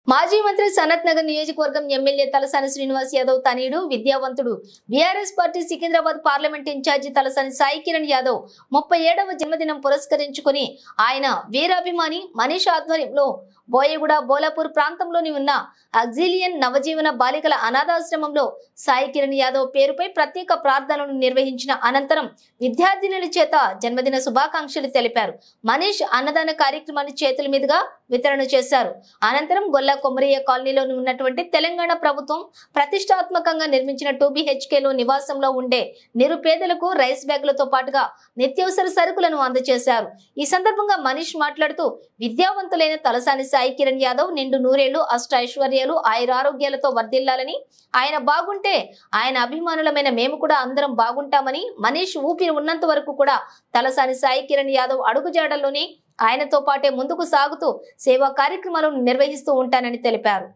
మాజీ మంత్రి సనత్ నగర్ నియోజకవర్గం ఎమ్మెల్యే తలసాని శ్రీనివాస్ యాదవ్ తనయుడు విద్యావంతుడు BRS party Secunderabad parliament incharge Talasani Sai Kiran Yadav 37వ జన్మదినం పురస్కరించుకుని ఆయన వీరాభిమాని మనీష్ ఆధ్వర్యంలో బోయగూడ బోలాపూర్ ప్రాంతంలోని ఉన్న ఆక్సిలియన్ నవజీవన బాలికల అనాథాశ్రమంలో సాయి కిరణ్ యాదవ్ పేరుపై ప్రత్యేక ప్రార్థనలు నిర్వహించిన అనంతరం విద్యార్థినుల చేత జన్మదిన శుభాకాంక్షలు తెలిపారు. మనీష్ అన్నదాన కార్యక్రమాన్ని చేతుల మీదుగా వితరణ చేశారు. అనంతరం గొల్ల కొమరయ్య కాలనీలో ఉన్నటువంటి తెలంగాణ ప్రభుత్వం ప్రతిష్టాత్మకంగా నిర్మించిన 2BHKలో నివాసంలో ఉండే నిరుపేదలకు రైస్ బ్యాగులతో పాటుగా నిత్యావసర సరుకులను అందజేశారు. ఈ సందర్భంగా మనీష్ మాట్లాడుతూ విద్యావంతులైన తలసాని సాయి కిరణ్ యాదవ్ నిండు నూరేళ్లు అష్టైశ్వర్యాలు ఆయురారోగ్యాలతో వర్ధిల్లాలని, ఆయన బాగుంటే ఆయన అభిమానులమైన మేము కూడా అందరం బాగుంటామని, మనీష్ ఊపిరి ఉన్నంత వరకు కూడా తలసాని సాయి కిరణ్ యాదవ్ అడుగుజాడల్లోనే ఆయనతో పాటే ముందుకు సాగుతూ సేవా కార్యక్రమాలను నిర్వహిస్తూ ఉంటానని తెలిపారు.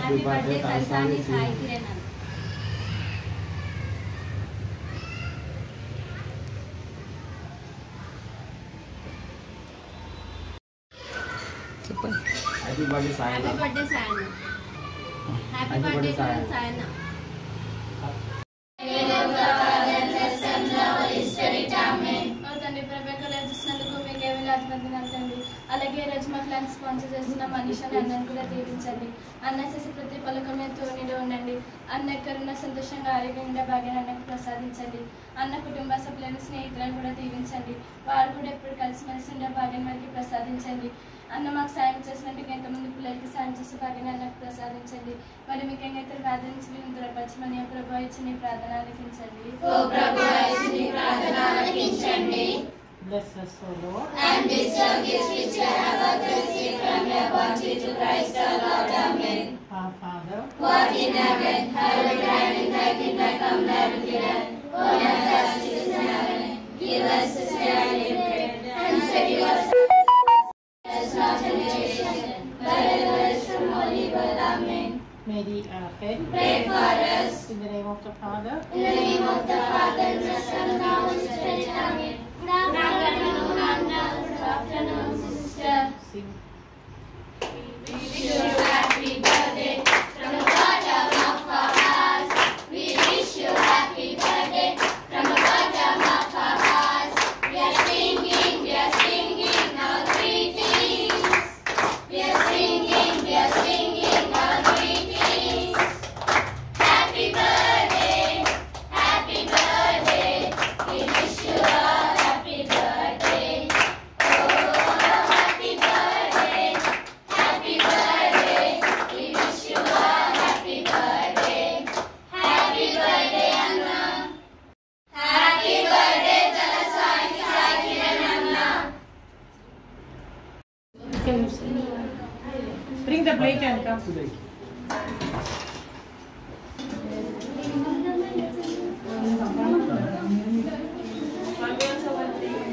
Happy birthday Talsani Sai Kiran. Happy birthday Sai. Happy birthday Sai. Happy birthday Sai. అలాగే రోజు మా క్లాస్ స్పాన్సర్ చేస్తున్న మనీష్ అని అన్నను కూడా దీవించండి. అన్న చేసే ప్రతి పలకమే తోడుగా ఉండండి. అన్న ఎక్కడున్న సంతోషంగా ఆరోగ్యంగా భాగ్యాన్ని అన్నకు ప్రసాదించండి. అన్న కుటుంబ సభ్యులను స్నేహితులను కూడా దీవించండి. వారు కూడా ఎప్పుడు కలిసిమెలిసి ఉండే భాగ్యాన్ని మనకి ప్రసాదించండి. అన్న మాకు సాయం చేసినట్టుగా ఎంతమంది పిల్లలకి సాయం చేసే భాగ్యాన్ని అన్నకు ప్రసాదించండి. మరి ముఖ్యంగా ఇతర ప్రార్థించి వీళ్ళని దూరపరచమని ప్రభు ఇచ్చి నీ ప్రార్థన ఆలకించండి. Bless us, O Lord. And this gift which you have received from your bounty to Christ our Lord. Amen. Our Father, who art in heaven, hallowed be thy kingdom come, thy will be done on earth as it is in heaven. Give us this day our daily bread, and forgive us our sins, not in temptation, but deliver us from all evil. Amen. Mary, our head, Pray for us. in the name of the Father, In the name of the Father, and the Son, and the Holy Spirit. Amen. Good afternoon, Anna. Good afternoon, sister. sing. We wish you happy birthday from the bottom of our hearts. We wish you happy birthday from the bottom of our hearts. We are singing our greetings. We are singing our greetings. Happy birthday, happy birthday. We wish you a happy birthday. Oh, happy birthday, happy birthday. We wish you a happy birthday. Happy birthday, Anna. Happy birthday, Talasani Sai Kiran Anna. Can you sing? Bring the plate and come.